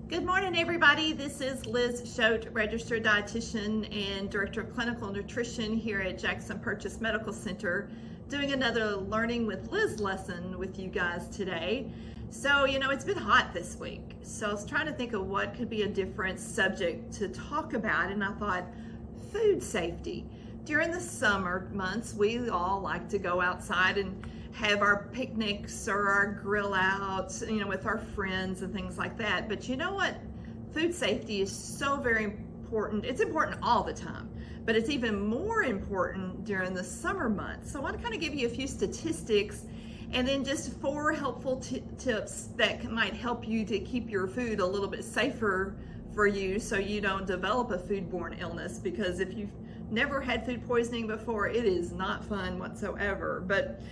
Good morning, everybody. This is Liz Schote, registered dietitian and director of clinical nutrition here at Jackson Purchase Medical Center, doing another Learning with Liz lesson with you guys today. So, it's been hot this week. So I was trying to think of what could be a different subject to talk about, and I thought food safety. During the summer months, we all like to go outside and have our picnics or our grill outs, with our friends and things like that. But you know what? Food safety is so very important. It's important all the time, but it's even more important during the summer months. So I want to kind of give you a few statistics and then just four helpful tips that might help you to keep your food a little bit safer for you so you don't develop a foodborne illness, because if you've never had food poisoning before, it is not fun whatsoever. But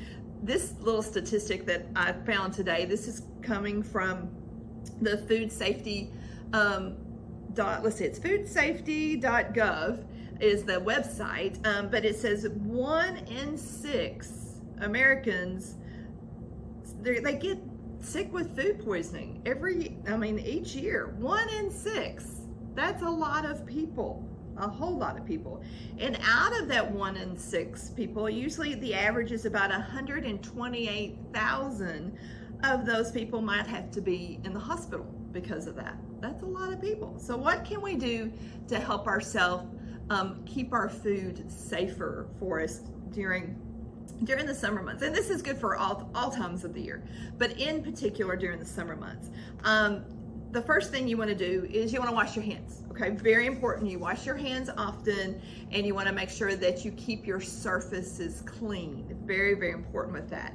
this little statistic that I found today, this is coming from the food safety, it's foodsafety.gov is the website, but it says 1 in 6 Americans, they get sick with food poisoning each year. 1 in 6, that's a lot of people. A whole lot of people. And out of that 1 in 6 people, usually the average is about 128,000 of those people might have to be in the hospital because of that. That's a lot of people. So what can we do to help ourselves keep our food safer for us during the summer months? And this is good for all times of the year, but in particular during the summer months. The first thing you want to do is you want to wash your hands. Okay, very important. You wash your hands often, and you want to make sure that you keep your surfaces clean. Very, very important with that.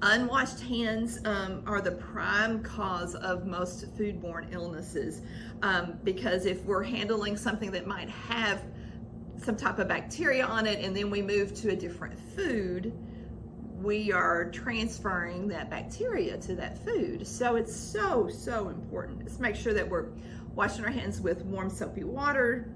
Unwashed hands are the prime cause of most foodborne illnesses, because if we're handling something that might have some type of bacteria on it, and then we move to a different food, we are transferring that bacteria to that food. So it's so important. Just make sure that we're washing our hands with warm soapy water.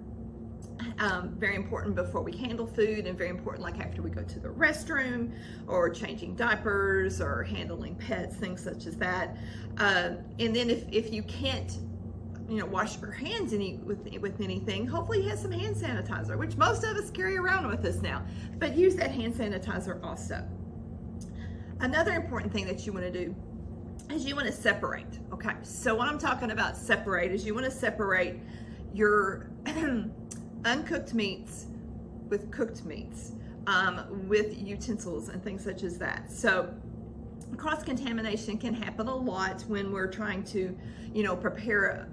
Very important before we handle food, and very important like after we go to the restroom or changing diapers or handling pets, things such as that. And then if you can't wash your hands with anything, hopefully you have some hand sanitizer, which most of us carry around with us now, but use that hand sanitizer also. Another important thing that you want to do is you want to separate. Okay, so what I'm talking about separate is you want to separate your uncooked meats with cooked meats, with utensils and things such as that. So cross-contamination can happen a lot when we're trying to, prepare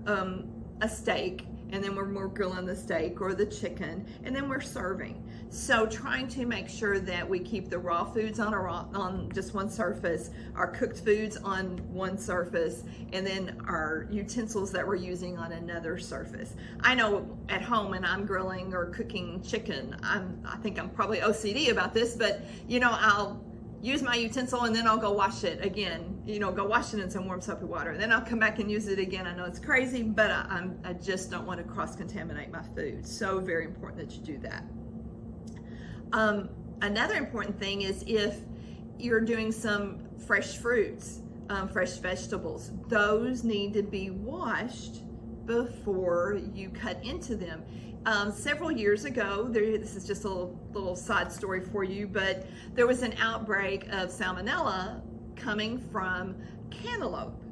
a steak, and then we're grilling the steak or the chicken, and then we're serving. So trying to make sure that we keep the raw foods on just one surface, our cooked foods on one surface, and then our utensils that we're using on another surface. I know at home when I'm grilling or cooking chicken, I think I'm probably OCD about this, but I'll use my utensil and then I'll go wash it again, go wash it in some warm soapy water, and then I'll come back and use it again. I know it's crazy, but I just don't want to cross-contaminate my food. So very important that you do that. Another important thing is if you're doing some fresh fruits, fresh vegetables, those need to be washed before you cut into them. Several years ago, this is just a little side story for you, but there was an outbreak of salmonella coming from cantaloupe.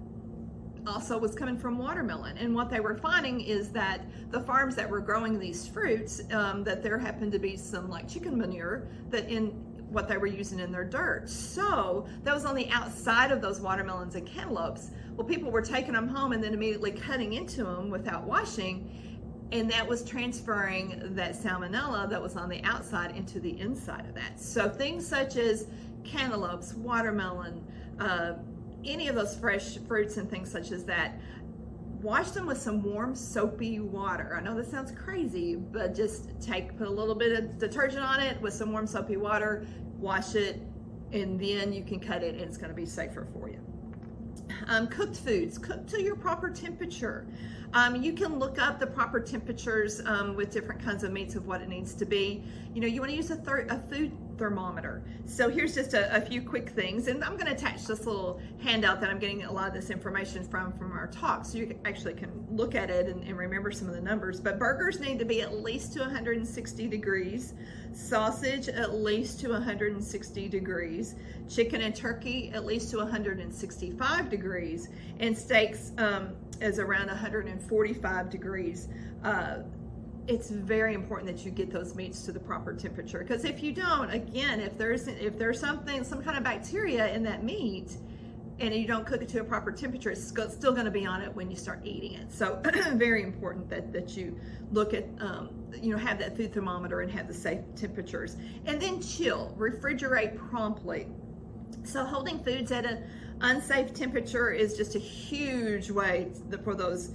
Also was coming from watermelon. And what they were finding is that the farms that were growing these fruits, that there happened to be some like chicken manure that in what they were using in their dirt. So that was on the outside of those watermelons and cantaloupes. Well, people were taking them home and then immediately cutting into them without washing, and that was transferring that salmonella that was on the outside into the inside of that. So things such as cantaloupes, watermelon, any of those fresh fruits and things such as that, wash them with some warm soapy water. I know this sounds crazy, but just put a little bit of detergent on it with some warm soapy water, wash it, and then you can cut it and it's going to be safer for you. Cooked foods, cooked to your proper temperature. You can look up the proper temperatures with different kinds of meats of what it needs to be. You want to use a thermometer. So here's just a few quick things, and I'm going to attach this little handout that I'm getting a lot of this information from our talk, so you actually can look at it and remember some of the numbers. But burgers need to be at least to 160 degrees, sausage at least to 160 degrees, chicken and turkey at least to 165 degrees, and steaks is around 145 degrees. It's very important that you get those meats to the proper temperature, because if you don't, again, if there's some kind of bacteria in that meat and you don't cook it to a proper temperature, it's still going to be on it when you start eating it. So very important that you look at, have that food thermometer and have the safe temperatures. And then chill, refrigerate promptly. So holding foods at an unsafe temperature is just a huge way for those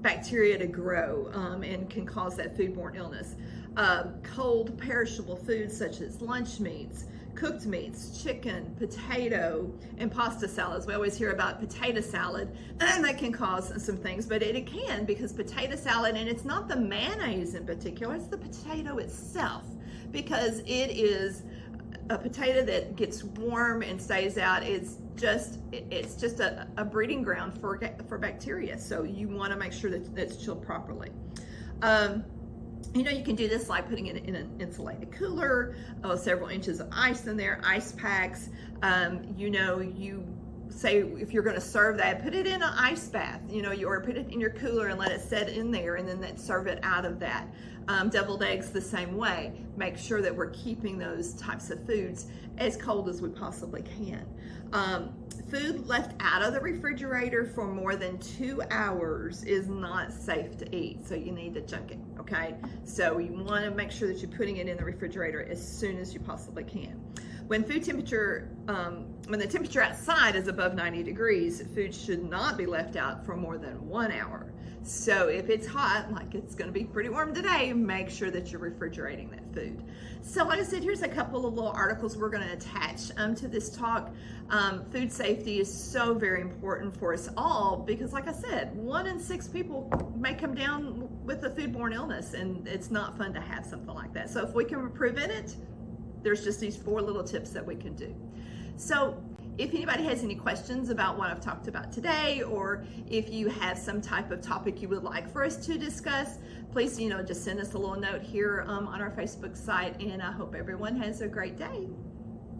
bacteria to grow and can cause that foodborne illness. Cold perishable foods such as lunch meats, cooked meats, chicken, potato, and pasta salads. We always hear about potato salad, and that can cause some things, but it can, because potato salad, and it's not the mayonnaise in particular, it's the potato itself, because it is a potato that gets warm and stays out. It's just a breeding ground for bacteria. So you want to make sure that that's chilled properly. You can do this like putting it in an insulated cooler, several inches of ice in there, ice packs. You say if you're going to serve that, put it in an ice bath, or put it in your cooler and let it set in there, and then serve it out of that. Deviled eggs the same way. Make sure that we're keeping those types of foods as cold as we possibly can. Food left out of the refrigerator for more than 2 hours is not safe to eat, so you need to junk it, okay? So you want to make sure that you're putting it in the refrigerator as soon as you possibly can. When the temperature outside is above 90 degrees, food should not be left out for more than 1 hour. So if it's hot, like it's going to be pretty warm today, make sure that you're refrigerating that food. So like I said, here's a couple of little articles we're going to attach to this talk. Food safety is so very important for us all, because like I said, 1 in 6 people may come down with a foodborne illness, and it's not fun to have something like that. So if we can prevent it, there's just these 4 little tips that we can do. So if anybody has any questions about what I've talked about today, or if you have some type of topic you would like for us to discuss, please, just send us a little note here on our Facebook site, and I hope everyone has a great day.